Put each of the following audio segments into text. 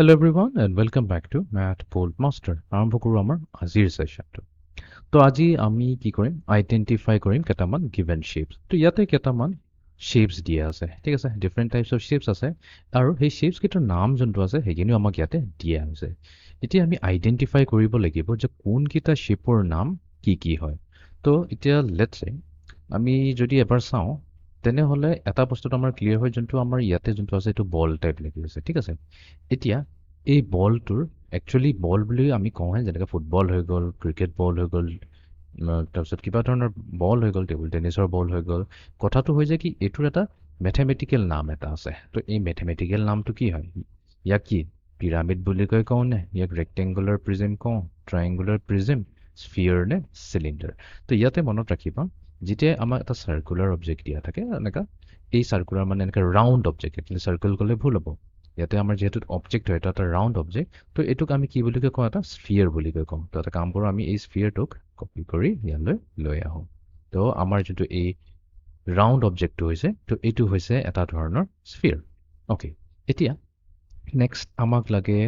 Hello everyone and welcome back to Math Bold Master. আৰম্ভ কৰোঁ আমাৰ আজিৰ সেশনটো। তো আজি আমি কি কৰিম আইডেন্টিফাই কৰিম কেইটামান গিভেন শ্বেপছ। তো ইয়াতে কেইটামান শ্বেপছ দিয়া আছে, ঠিক আছে, ডিফাৰেণ্ট টাইপছ অফ শ্বেপছ আছে আৰু সেই শ্বেপছ কেইটাৰ নাম যোনটো আছে সেইখিনিও আমাক ইয়াতে দিয়া হৈছে। এতিয়া আমি আইডেন্টিফাই কৰিব লাগিব যে কোনকেইটা শ্বেপৰ নাম কি কি হয়। তো এতিয়া লেটছ চে আমি যদি এবাৰ চাওঁ তেনেহ'লে এটা বস্তুটো আমাৰ ক্লিয়াৰ হয়, যোনটো আমাৰ ইয়াতে যোনটো আছে এইটো বল টাইপ লাগি আছে, ঠিক আছে। এতিয়া এই বলটোৰ একচুৱেলি বল বুলি আমি কওঁহে, যেনেকৈ ফুটবল হৈ গ'ল, ক্ৰিকেট বল হৈ গ'ল, তাৰপিছত কিবা ধৰণৰ বল হৈ গ'ল, টেবুল টেনিছৰ বল হৈ গ'ল। কথাটো হৈ যায় কি এইটোৰ এটা মেথেমেটিকেল নাম এটা আছে। তো এই মেথেমেটিকেল নামটো কি হয়, ইয়াক কি পিৰামিড বুলি কওঁ নে ইয়াক ৰেক্টেংগুলাৰ প্ৰিজম কওঁ, ট্ৰায়েংগুলাৰ প্ৰিজম, স্ফিয়াৰ নে চিলিণ্ডাৰ। তো ইয়াতে মনত ৰাখিবা যেতিয়া আমাৰ এটা চাৰ্কুলাৰ অবজেক্ট দিয়া থাকে এনেকুৱা, এই চাৰ্কুলাৰ মানে এনেকৈ ৰাউণ্ড অবজেক্ট, একচুৱেলি চাৰ্কেল ক'লে ভুল হ'ব। ইয়াতে আমাৰ যিহেতু অবজেক্ট হয়, এটা ৰাউণ্ড অবজেক্ট, তো এইটোক আমি কি বুলি কওঁ, এটা স্ফিয়াৰ বুলি কওঁ। তো এটা কাম কৰোঁ, আমি এই স্ফিয়াৰটোক কপি কৰি ইয়ালৈ লৈ আহোঁ। তো আমাৰ যোনটো এই ৰাউণ্ড অবজেক্টটো হৈছে, তো এইটো হৈছে এটা ধৰণৰ স্ফিয়াৰ। অ'কে, এতিয়া নেক্সট আমাক লাগে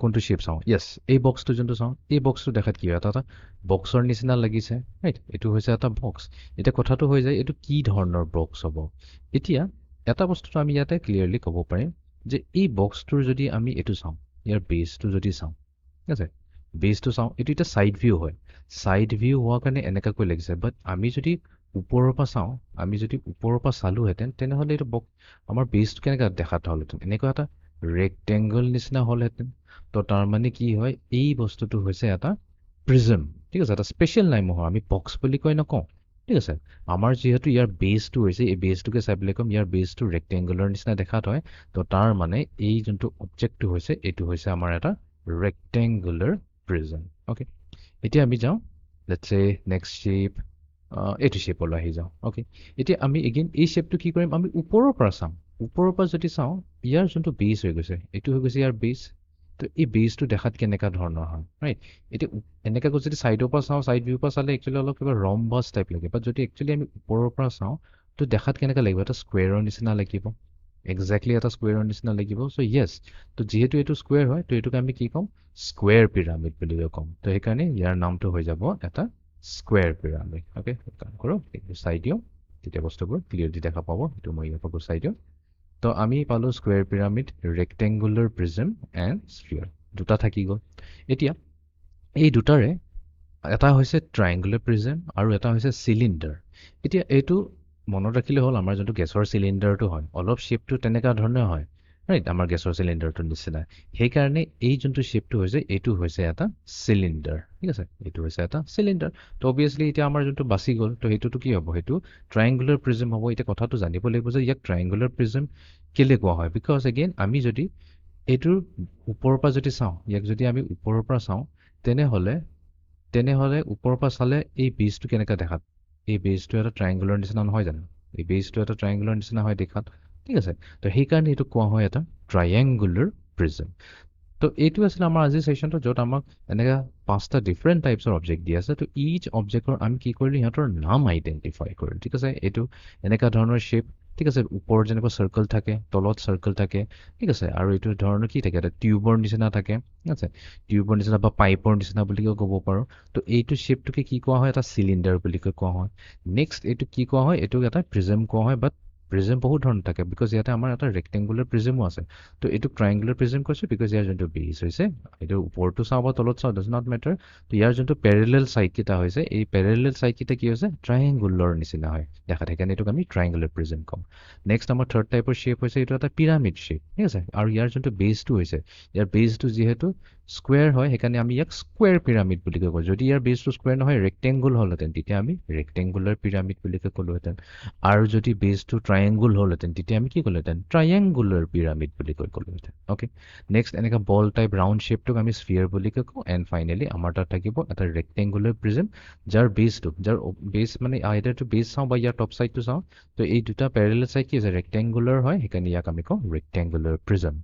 কোনটো শ্বেপ চাওঁ। য়েছ, এই বক্সটো যোনটো চাওঁ, এই বক্সটো দেখাত কি হয়, এটা বক্সৰ নিচিনা লাগিছে, ৰাইট। এইটো হৈছে এটা বক্স। এতিয়া কথাটো হৈ যায় এইটো কি ধৰণৰ বক্স হ'ব। এতিয়া এটা বস্তুটো আমি ইয়াতে ক্লিয়াৰলি ক'ব পাৰিম যে এই বক্সটোৰ যদি আমি এইটো চাওঁ, ইয়াৰ বেছটো যদি চাওঁ, ঠিক আছে, বেছটো চাওঁ, এইটো এতিয়া ছাইড ভিউ হয়। ছাইড ভিউ হোৱাৰ কাৰণে এনেকুৱাকৈ লাগিছে, বাট আমি যদি ওপৰৰ পৰা চাওঁ, আমি যদি ওপৰৰ পৰা চালোহেঁতেন তেনেহ'লে এইটো আমাৰ বেছটো কেনেকৈ দেখাত হ'লহেঁতেন, এনেকুৱা এটা ৰেক্টেংগল নিচিনা হ'লহেঁতেন। তো তাৰমানে কি হয়, এই বস্তুটো হৈছে এটা প্ৰিজম, ঠিক আছে, এটা স্পেচিয়েল নাম নহয়, আমি বক্স বুলি কৈ নকওঁ, ঠিক আছে। আমাৰ যিহেতু ইয়াৰ বেছটো হৈছে, এই বেছটোকে চাই পেলাই ক'ম ইয়াৰ বেছটো ৰেক্টেংগুলাৰ নিচিনা দেখাত হয়। তো তাৰ মানে এই যোনটো অবজেক্টটো হৈছে এইটো হৈছে আমাৰ এটা ৰেক্টেংগুলাৰ প্ৰিজম। অ'কে, এতিয়া আমি যাওঁ লেটছ চে নেক্সট শ্বেপ, এইটো শ্বেপলৈ আহি যাওঁ। অ'কে, এতিয়া আমি এগেইন এই শ্বেপটো কি কৰিম, আমি ওপৰৰ পৰা চাম। ওপৰৰ পৰা যদি চাওঁ, ইয়াৰ যোনটো বেছ হৈ গৈছে, এইটো হৈ গৈছে ইয়াৰ বেছ। তো এই বেছটো দেখাত কেনেকুৱা ধৰণৰ হয়, ৰাইট। এতিয়া এনেকৈ যদি ছাইডৰ পৰা চাওঁ, ছাইড ভিউৰ পৰা চালে একচুৱেলি অলপ কিবা ৰম্বাছ টাইপ লাগে, বাট যদি একচুৱেলি আমি ওপৰৰ পৰা চাওঁ তো দেখাত কেনেকুৱা লাগিব, এটা স্কুৱেৰৰ নিচিনা লাগিব, একজেক্টলি এটা স্কুৱেৰৰ নিচিনা লাগিব। চ' য়েছ, তো যিহেতু এইটো স্কুৱেৰ হয়, তো এইটোক আমি কি ক'ম, স্কুৱেৰ পিৰামিড বুলি ক'ম। তো সেইকাৰণে ইয়াৰ নামটো হৈ যাব এটা স্কুৱেৰ পিৰামিড। অ'কে, কাম কৰোঁ, এইটো চাই দিওঁ, তেতিয়া বস্তুবোৰ ক্লিয়াৰলি দেখা পাব। এইটো মই ইয়াৰ পৰা গুচাই দিওঁ। তো আমি পালোঁ square pyramid, rectangular prism and sphere, দুটা থাকি গ'ল। এতিয়া এই দুটাৰে এটা হৈছে ট্ৰায়েংগুলাৰ প্ৰিজম আৰু এটা হৈছে চিলিণ্ডাৰ। এতিয়া এইটো মনত ৰাখিলে হ'ল, আমাৰ যোনটো গেছৰ চিলিণ্ডাৰটো হয় অলপ শ্বেপটো তেনেকুৱা ধৰণে হয়, ৰাইট, আমাৰ গেছৰ চিলিণ্ডাৰটোৰ নিচিনা। সেইকাৰণে এই যোনটো শ্বেপটো হৈছে এইটো হৈছে এটা চিলিণ্ডাৰ, ঠিক আছে, এইটো হৈছে এটা চিলিণ্ডাৰ। তো অবভিয়াছলি এতিয়া আমাৰ যোনটো বাচি গ'ল, তো সেইটোতো কি হ'ব, সেইটো ট্ৰায়েংগুলাৰ প্ৰিজম হ'ব। এতিয়া কথাটো জানিব লাগিব যে ইয়াক ট্ৰায়েংগুলাৰ প্ৰিজম কেলৈ কোৱা হয়, বিকজ এগেইন আমি যদি এইটোৰ ওপৰৰ পৰা যদি চাওঁ, ইয়াক যদি আমি ওপৰৰ পৰা চাওঁ তেনেহ'লে ওপৰৰ পৰা চালে এই বেছটো কেনেকুৱা দেখাত, এই বেছটো এটা ট্ৰায়েংগুলাৰ নিচিনা নহয় জানো, এই বেছটো এটা ট্ৰায়েংগুলাৰ নিচিনা হয় দেখাত, ঠিক আছে। তো সেইকাৰণে এইটো কোৱা হয় এটা ট্ৰায়েংগুলাৰ প্ৰিজম। তো এইটো আছিলে আমাৰ আজিৰ ছেশ্যনটো, য'ত আমাক এনেকুৱা 5টা ডিফাৰেণ্ট টাইপছৰ অবজেক্ট দি আছে। তো ইচ অবজেক্টৰ আমি কি কৰিলোঁ, সিহঁতৰ নাম আইডেণ্টিফাই কৰিলোঁ, ঠিক আছে। এইটো এনেকুৱা ধৰণৰ শ্বেপ, ঠিক আছে, ওপৰত যেনেকুৱা চাৰ্কল থাকে, তলত চাৰ্কল থাকে, ঠিক আছে, আৰু এইটো ধৰণৰ কি থাকে, এটা টিউবৰ নিচিনা থাকে, ঠিক আছে, টিউবৰ নিচিনা বা পাইপৰ নিচিনা বুলিও ক'ব পাৰোঁ। তো এইটো শ্বেপটোকে কি কোৱা হয়, এটা চিলিণ্ডাৰ বুলি কোৱা হয়। নেক্সট এইটো কি কোৱা হয়, এইটোক এটা প্ৰিজম কোৱা হয়, বাট প্ৰিজম বহুত ধৰণৰ থাকে, বিকজ ইয়াতে আমাৰ এটা ৰেক্টেংগুলাৰ প্ৰিজমো আছে। তো এইটোক ট্ৰায়েংগুলাৰ প্ৰিজম কৈছোঁ, বিকজ ইয়াৰ যোনটো বেছ হৈছে, এইটো ওপৰতো চাওঁ বা তলত চাওঁ, ডাজ নট মেটাৰ। তো ইয়াৰ যোনটো পেৰেলেল ছাইডকেইটা হৈছে, এই পেৰেলেল ছাইডকেইটা কি হৈছে, ট্ৰায়েংগুলাৰ নিচিনা হয় দেখাত, সেইকাৰণে এইটোক আমি ট্ৰায়েংগুলাৰ প্ৰিজম কওঁ। নেক্সট আমাৰ থাৰ্ড টাইপৰ শ্বেপ হৈছে এইটো এটা পিৰামিড শ্বেপ, ঠিক আছে, আৰু ইয়াৰ যোনটো বেছটো হৈছে, ইয়াৰ বেছটো যিহেতু স্কুৱেৰ হয়, সেইকাৰণে আমি ইয়াক স্কুৱেৰ পিৰামিড বুলি কওঁ। যদি ইয়াৰ বেছটো স্কুৱেৰ নহয়, ৰেক্টেংগুল হ'লহেঁতেন, তেতিয়া আমি ৰেক্টেংগুলাৰ পিৰামিড বুলি ক'লোহেঁতেন। আৰু যদি বেছটো ট্ৰায়েংগুল হ'লহেঁতেন, তেতিয়া আমি কি ক'লোহেঁতেন, ট্ৰায়েংগুলাৰ পিৰামিড বুলি ক'লোহেঁতেন। অ'কে, নেক্সট এনেকুৱা বল টাইপ ৰাউণ্ড শ্বেপটোক আমি স্ফিয়াৰ বুলি কওঁ। এণ্ড ফাইনেলি আমাৰ তাত থাকিব এটা ৰেক্টেংগুলাৰ প্ৰিজম, যাৰ বেছ মানে আইদাৰটো বেছ চাওঁ বা ইয়াৰ টপ ছাইডটো চাওঁ, তো এই দুটা পেৰেলেল ছাইড কি আছে, ৰেক্টেংগুলাৰ হয়, সেইকাৰণে ইয়াক আমি কওঁ ৰেক্টেংগুলাৰ প্ৰিজম।